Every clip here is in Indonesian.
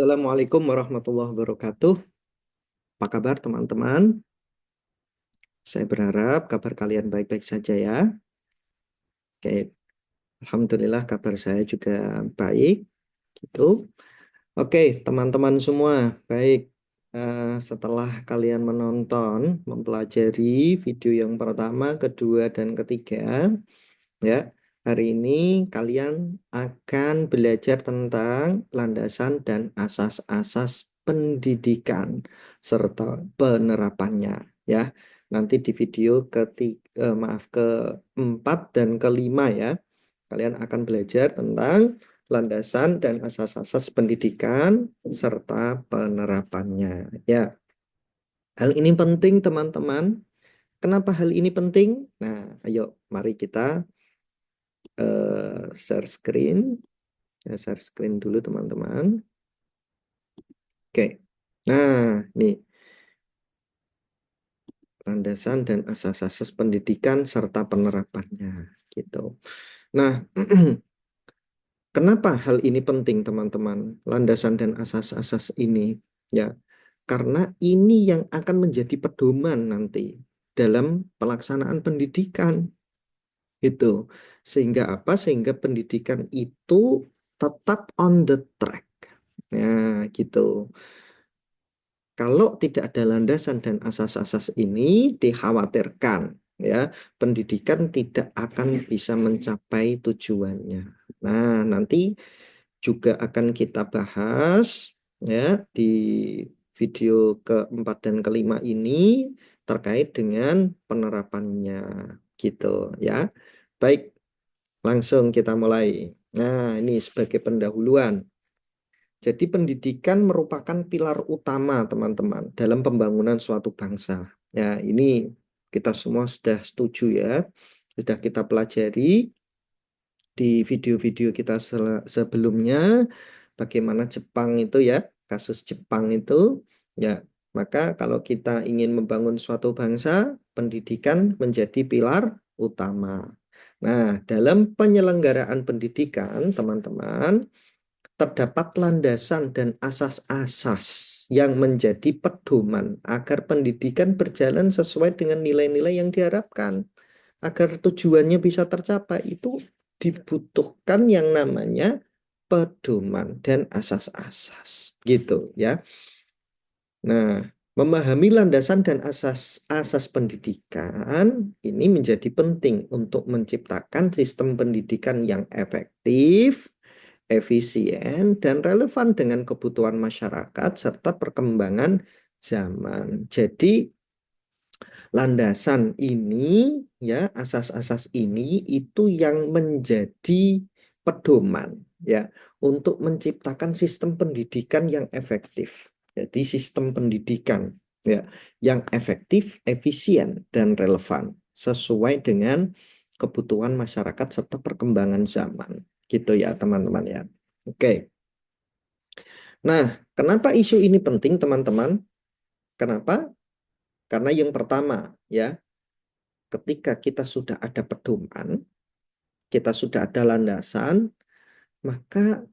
Assalamualaikum warahmatullahi wabarakatuh. Apa kabar teman-teman? Saya berharap kabar kalian baik-baik saja ya. Oke, Alhamdulillah kabar saya juga baik. Gitu. Oke, teman-teman semua, baik. Setelah kalian menonton, mempelajari video yang pertama, kedua, dan ketiga, ya, hari ini kalian akan belajar tentang landasan dan asas-asas pendidikan serta penerapannya, ya. Nanti di video keempat dan kelima ya, kalian akan belajar tentang landasan dan asas-asas pendidikan serta penerapannya, ya. Hal ini penting, teman-teman. Kenapa hal ini penting? Nah, ayo mari kita share screen. Ya, share screen dulu teman-teman. Oke. Nah, nih landasan dan asas-asas pendidikan serta penerapannya gitu. Nah, kenapa hal ini penting teman-teman? Landasan dan asas-asas ini ya, karena ini yang akan menjadi pedoman nanti dalam pelaksanaan pendidikan gitu. Sehingga apa? Sehingga pendidikan itu tetap on the track. Nah, gitu. Kalau tidak ada landasan dan asas-asas ini, dikhawatirkan ya, pendidikan tidak akan bisa mencapai tujuannya. Nah, nanti juga akan kita bahas ya di video keempat dan kelima ini terkait dengan penerapannya gitu ya. Baik, langsung kita mulai. Nah, ini sebagai pendahuluan. Jadi pendidikan merupakan pilar utama teman-teman dalam pembangunan suatu bangsa. Ya, ini kita semua sudah setuju ya. Sudah kita pelajari di video-video kita sebelumnya bagaimana Jepang itu ya, kasus Jepang itu ya. Maka kalau kita ingin membangun suatu bangsa, pendidikan menjadi pilar utama. Nah, dalam penyelenggaraan pendidikan, teman-teman, terdapat landasan dan asas-asas yang menjadi pedoman agar pendidikan berjalan sesuai dengan nilai-nilai yang diharapkan. Agar tujuannya bisa tercapai itu dibutuhkan yang namanya pedoman dan asas-asas. Gitu ya. Nah, memahami landasan dan asas-asas pendidikan ini menjadi penting untuk menciptakan sistem pendidikan yang efektif, efisien, dan relevan dengan kebutuhan masyarakat serta perkembangan zaman. Jadi, landasan ini ya, asas-asas ini itu yang menjadi pedoman ya untuk menciptakan sistem pendidikan yang efektif. Jadi sistem pendidikan ya yang efektif, efisien dan relevan sesuai dengan kebutuhan masyarakat serta perkembangan zaman. Gitu ya, teman-teman ya. Oke. Nah, kenapa isu ini penting, teman-teman? Kenapa? Karena yang pertama ya, ketika kita sudah ada pedoman, kita sudah ada landasan, maka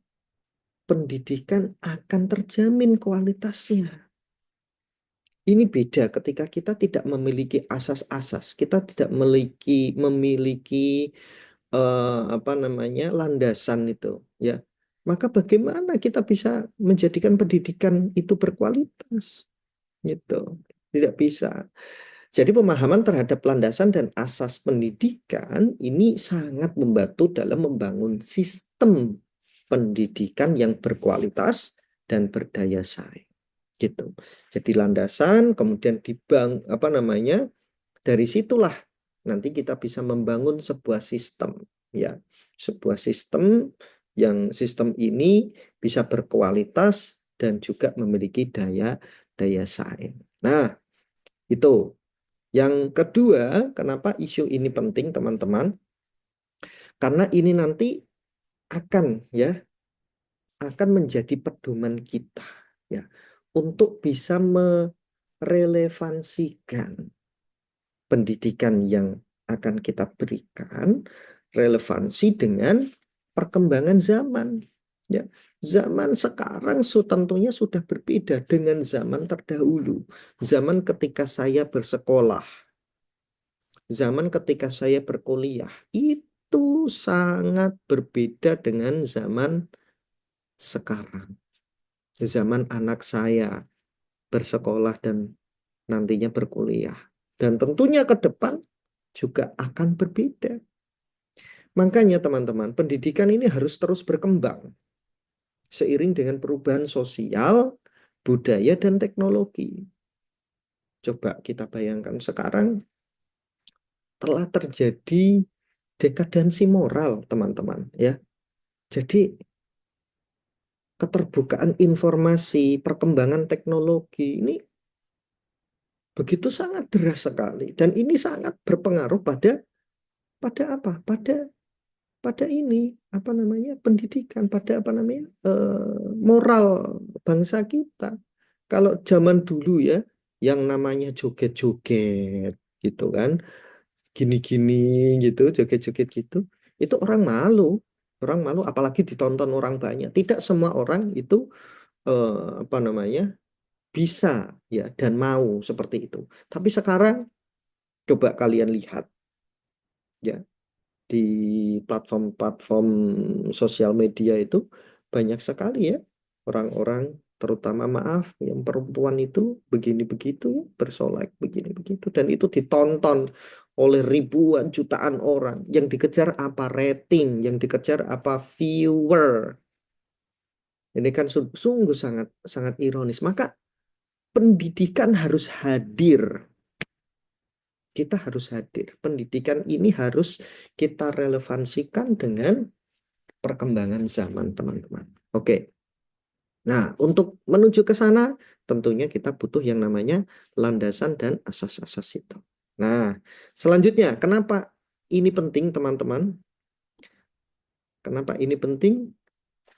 pendidikan akan terjamin kualitasnya. Ini beda ketika kita tidak memiliki asas-asas, kita tidak memiliki apa namanya landasan itu, ya. Maka bagaimana kita bisa menjadikan pendidikan itu berkualitas, gitu? Tidak bisa. Jadi pemahaman terhadap landasan dan asas pendidikan ini sangat membantu dalam membangun sistem pendidikan yang berkualitas dan berdaya saing. Gitu. Jadi landasan, kemudian apa namanya? Dari situlah nanti kita bisa membangun sebuah sistem, ya. Sebuah sistem yang sistem ini bisa berkualitas dan juga memiliki daya saing. Nah, itu. Yang kedua, kenapa isu ini penting, teman-teman? Karena ini nanti akan ya akan menjadi pedoman kita ya untuk bisa merelevansikan pendidikan yang akan kita berikan relevansi dengan perkembangan zaman Ya, zaman sekarang tentunya sudah berbeda dengan zaman terdahulu. Zaman ketika saya bersekolah, zaman ketika saya berkuliah, itu sangat berbeda dengan zaman sekarang. Zaman anak saya bersekolah dan nantinya berkuliah. Dan tentunya ke depan juga akan berbeda. Makanya teman-teman, pendidikan ini harus terus berkembang seiring dengan perubahan sosial, budaya, dan teknologi. Coba kita bayangkan sekarang telah terjadi dekadensi moral, teman-teman, ya. Jadi keterbukaan informasi, perkembangan teknologi ini begitu sangat deras sekali dan ini sangat berpengaruh pada apa? Pada ini apa namanya? Pendidikan, pada apa namanya? Moral bangsa kita. Kalau zaman dulu ya, yang namanya joget-joget gitu kan, gini-gini gitu, joget-joget gitu, itu orang malu. Orang malu apalagi ditonton orang banyak. Tidak semua orang itu apa namanya? Bisa ya dan mau seperti itu. Tapi sekarang coba kalian lihat ya di platform-platform sosial media itu banyak sekali ya orang-orang terutama maaf yang perempuan itu begini begitu ya bersolek begini begitu dan itu ditonton oleh ribuan jutaan orang yang dikejar apa rating yang dikejar apa viewer ini kan sungguh sangat sangat ironis maka pendidikan harus hadir kita harus hadir pendidikan ini harus kita relevansikan dengan perkembangan zaman, teman-teman. Oke. Nah, untuk menuju ke sana, tentunya kita butuh yang namanya landasan dan asas-asas itu. Nah, selanjutnya, kenapa ini penting, teman-teman? Kenapa ini penting?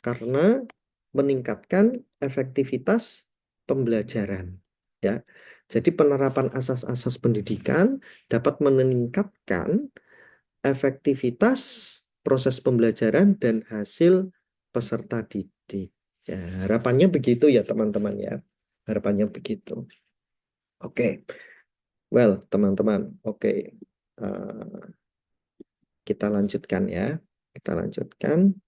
Karena meningkatkan efektivitas pembelajaran. Ya, jadi penerapan asas-asas pendidikan dapat meningkatkan efektivitas proses pembelajaran dan hasil peserta didik. Ya, harapannya begitu ya teman-teman ya. Harapannya begitu. Oke, well teman-teman, oke. Eh, kita lanjutkan ya. Kita lanjutkan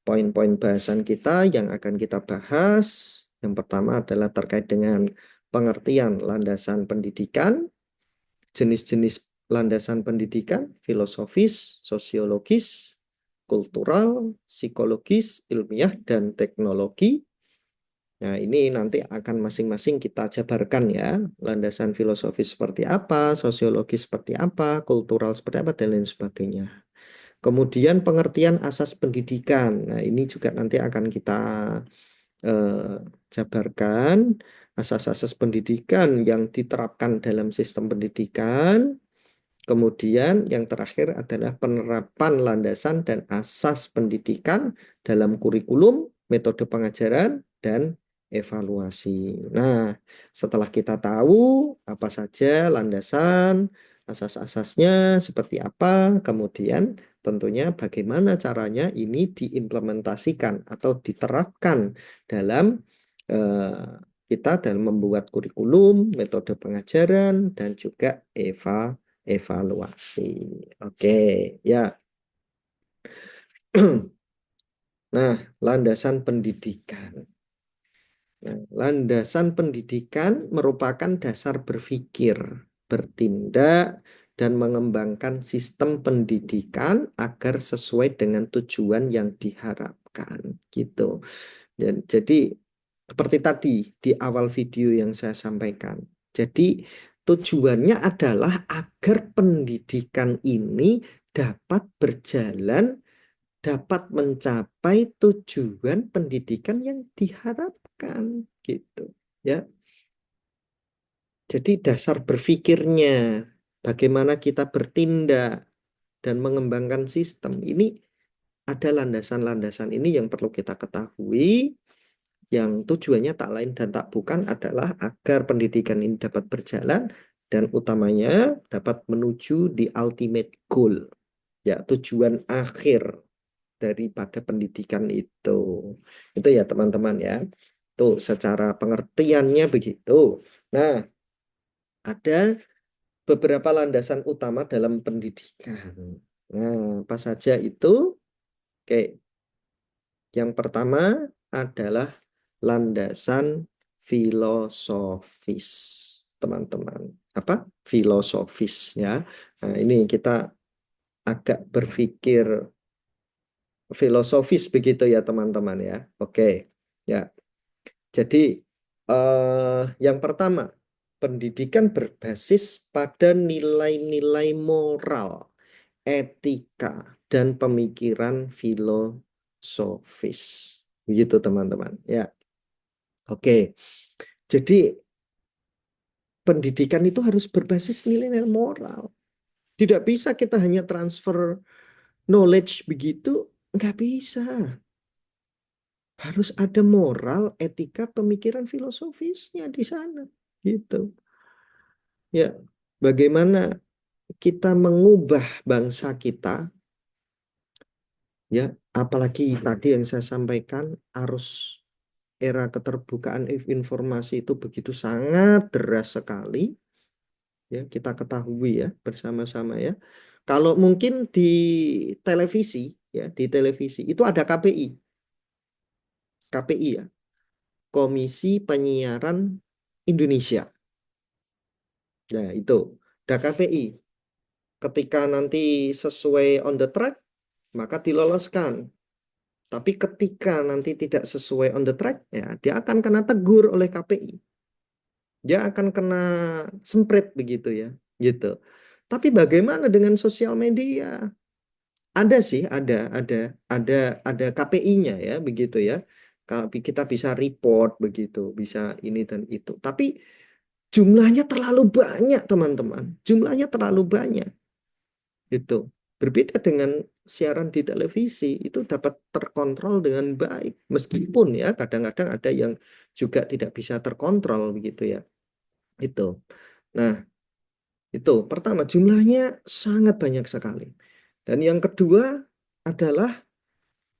poin-poin bahasan kita yang akan kita bahas. Yang pertama adalah terkait dengan pengertian landasan pendidikan, jenis-jenis landasan pendidikan, filosofis, sosiologis, kultural, psikologis, ilmiah, dan teknologi. Nah, ini nanti akan masing-masing kita jabarkan ya. Landasan filosofis seperti apa, sosiologis seperti apa, kultural seperti apa, dan lain sebagainya. Kemudian pengertian asas pendidikan. Nah, ini juga nanti akan kita eh, jabarkan asas-asas pendidikan yang diterapkan dalam sistem pendidikan. Kemudian yang terakhir adalah penerapan landasan dan asas pendidikan dalam kurikulum, metode pengajaran, dan evaluasi. Nah, setelah kita tahu apa saja landasan, asas-asasnya seperti apa, kemudian tentunya bagaimana caranya ini diimplementasikan atau diterapkan dalam kita dalam membuat kurikulum, metode pengajaran, dan juga evaluasi. Oke, ya. Nah, landasan pendidikan. Nah, landasan pendidikan merupakan dasar berpikir, bertindak, dan mengembangkan sistem pendidikan agar sesuai dengan tujuan yang diharapkan. Gitu. Dan jadi seperti tadi di awal video yang saya sampaikan. Jadi tujuannya adalah agar pendidikan ini dapat berjalan, dapat mencapai tujuan pendidikan yang diharapkan gitu. Ya. Jadi dasar berpikirnya, bagaimana kita bertindak dan mengembangkan sistem ini ada landasan-landasan ini yang perlu kita ketahui yang tujuannya tak lain dan tak bukan adalah agar pendidikan ini dapat berjalan dan utamanya dapat menuju di ultimate goal, ya tujuan akhir daripada pendidikan itu. Itu ya teman-teman ya. Tuh secara pengertiannya begitu. Nah, ada beberapa landasan utama dalam pendidikan. Nah, apa saja itu? Oke, yang pertama adalah landasan filosofis, teman-teman. Apa? Filosofis ya. Nah, ini kita agak berpikir filosofis begitu ya, teman-teman ya. Oke. Ya. Jadi yang pertama, pendidikan berbasis pada nilai-nilai moral, etika, dan pemikiran filosofis. Begitu teman-teman. Ya, oke. Jadi pendidikan itu harus berbasis nilai-nilai moral. Tidak bisa kita hanya transfer knowledge begitu, nggak bisa. Harus ada moral, etika, pemikiran filosofisnya di sana. Gitu. Ya, bagaimana kita mengubah bangsa kita, ya, apalagi tadi yang saya sampaikan, arus era keterbukaan informasi itu begitu sangat deras sekali, ya, kita ketahui ya bersama-sama ya. Kalau mungkin di televisi, ya, di televisi itu ada KPI, KPI ya, Komisi Penyiaran Indonesia. Nah, itu ada KPI. Ketika nanti sesuai on the track, maka diloloskan. Tapi ketika nanti tidak sesuai on the track, ya dia akan kena tegur oleh KPI. Dia akan kena semprit begitu ya, gitu. Tapi bagaimana dengan sosial media? Ada sih, ada, ada KPI-nya ya, begitu ya. Kalau kita bisa report begitu, bisa ini dan itu. Tapi jumlahnya terlalu banyak, teman-teman. Jumlahnya terlalu banyak. Itu berbeda dengan siaran di televisi, itu dapat terkontrol dengan baik, meskipun ya kadang-kadang ada yang juga tidak bisa terkontrol begitu ya. Itu. Nah, itu pertama, jumlahnya sangat banyak sekali. Dan yang kedua adalah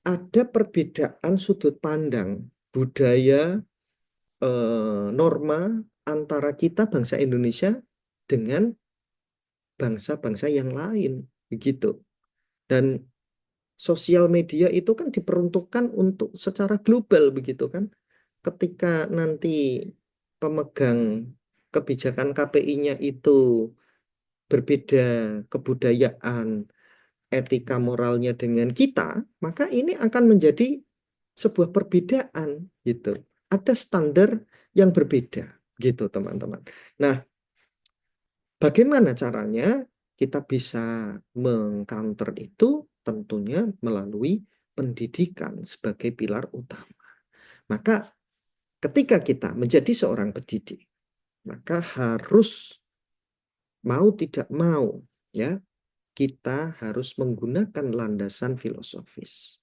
ada perbedaan sudut pandang budaya, norma antara kita bangsa Indonesia dengan bangsa-bangsa yang lain begitu. Dan sosial media itu kan diperuntukkan untuk secara global begitu kan. Ketika nanti pemegang kebijakan KPI-nya itu berbeda kebudayaan, etika moralnya dengan kita, maka ini akan menjadi sebuah perbedaan gitu. Ada standar yang berbeda gitu, teman-teman. Nah, bagaimana caranya kita bisa mengcounter itu? Tentunya melalui pendidikan sebagai pilar utama. Maka ketika kita menjadi seorang pendidik, maka harus mau tidak mau ya, kita harus menggunakan landasan filosofis,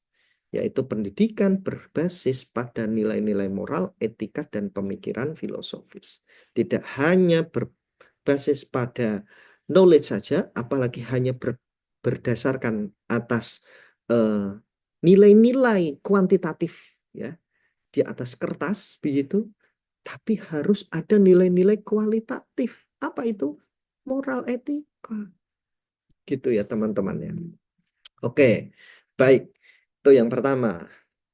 yaitu pendidikan berbasis pada nilai-nilai moral, etika, dan pemikiran filosofis. Tidak hanya berbasis pada knowledge saja, apalagi hanya berdasarkan atas eh, nilai-nilai kuantitatif ya di atas kertas begitu, tapi harus ada nilai-nilai kualitatif. Apa itu? Moral, etika. Gitu ya teman-teman ya. Oke, baik. Itu yang pertama.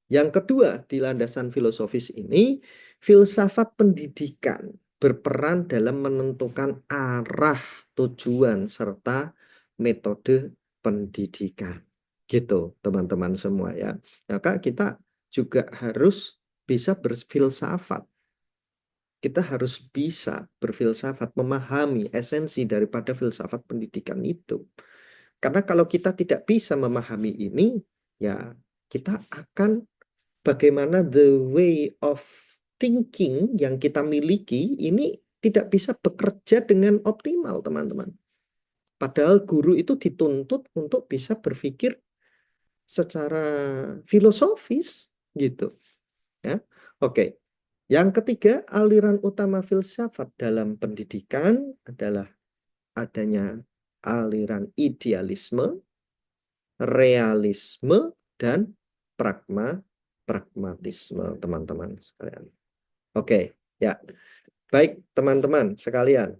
Yang kedua, di landasan filosofis ini, filsafat pendidikan berperan dalam menentukan arah, tujuan, serta metode pendidikan. Gitu, teman-teman semua ya. Maka kita juga harus bisa berfilsafat. Kita harus bisa berfilsafat, memahami esensi daripada filsafat pendidikan itu. Karena kalau kita tidak bisa memahami ini, ya kita akan bagaimana the way of thinking yang kita miliki ini tidak bisa bekerja dengan optimal, teman-teman. Padahal guru itu dituntut untuk bisa berpikir secara filosofis gitu, ya. Oke. Yang ketiga, aliran utama filsafat dalam pendidikan adalah adanya aliran idealisme, realisme, dan pragmatisme, teman-teman sekalian. Oke, ya. Baik, teman-teman sekalian.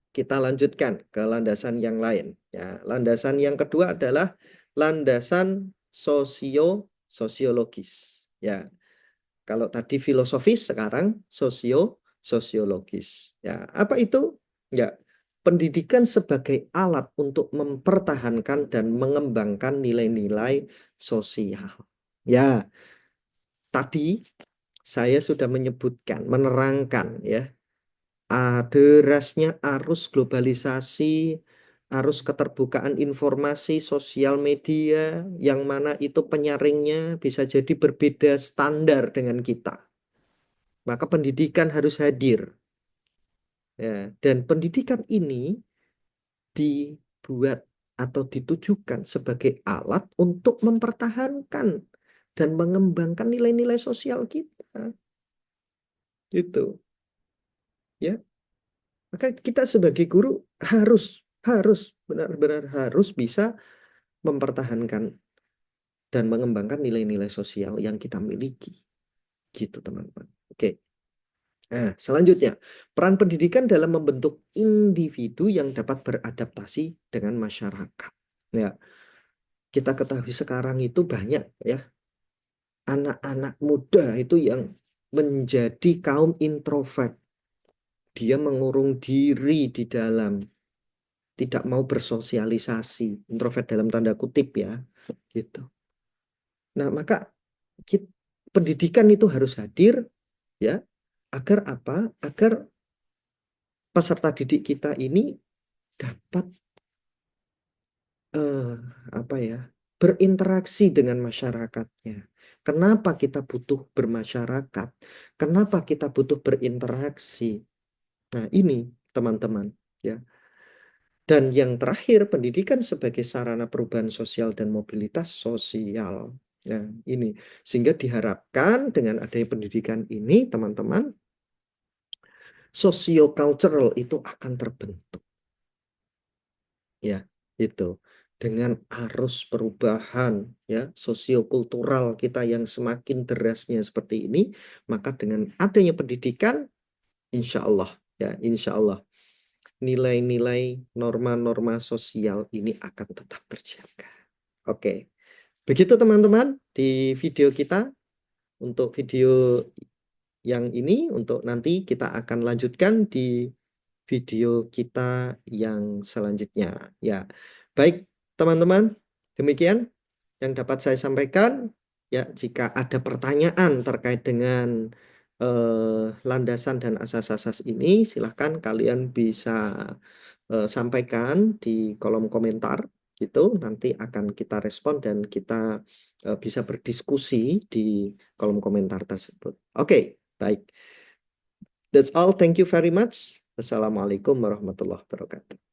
Kita lanjutkan ke landasan yang lain. Ya, landasan yang kedua adalah landasan sosiologis. Ya, kalau tadi filosofis, sekarang sosiologis. Ya, apa itu? Ya, pendidikan sebagai alat untuk mempertahankan dan mengembangkan nilai-nilai sosial. Ya, tadi saya sudah menyebutkan, menerangkan ya, derasnya arus globalisasi, arus keterbukaan informasi sosial media, yang mana itu penyaringnya bisa jadi berbeda standar dengan kita. Maka pendidikan harus hadir. Ya, dan pendidikan ini dibuat atau ditujukan sebagai alat untuk mempertahankan dan mengembangkan nilai-nilai sosial kita. Gitu. Ya, maka kita sebagai guru harus benar-benar harus bisa mempertahankan dan mengembangkan nilai-nilai sosial yang kita miliki. Gitu, teman-teman. Oke. Nah, selanjutnya, peran pendidikan dalam membentuk individu yang dapat beradaptasi dengan masyarakat. Ya, kita ketahui sekarang itu banyak ya anak-anak muda itu yang menjadi kaum introvert. Dia mengurung diri di dalam, tidak mau bersosialisasi, introvert dalam tanda kutip ya, gitu. Nah, maka pendidikan itu harus hadir ya, agar apa? Agar peserta didik kita ini dapat apa ya? Berinteraksi dengan masyarakatnya. Kenapa kita butuh bermasyarakat? Kenapa kita butuh berinteraksi? Nah, ini teman-teman ya. Dan yang terakhir, pendidikan sebagai sarana perubahan sosial dan mobilitas sosial. Nah, ini sehingga diharapkan dengan adanya pendidikan ini, teman-teman, socio-cultural itu akan terbentuk. Ya, itu. Dengan arus perubahan ya sosiokultural kita yang semakin derasnya seperti ini, maka dengan adanya pendidikan, insya Allah ya, insya Allah nilai-nilai norma-norma sosial ini akan tetap terjaga. Oke, begitu teman-teman di video kita. Untuk video yang ini, untuk nanti kita akan lanjutkan di video kita yang selanjutnya. Ya, baik teman-teman, demikian yang dapat saya sampaikan. Ya, jika ada pertanyaan terkait dengan landasan dan asas-asas ini, silahkan kalian bisa sampaikan di kolom komentar gitu. Nanti akan kita respon dan kita bisa berdiskusi di kolom komentar tersebut. Oke, baik. That's all. Thank you very much. Wassalamualaikum warahmatullahi wabarakatuh.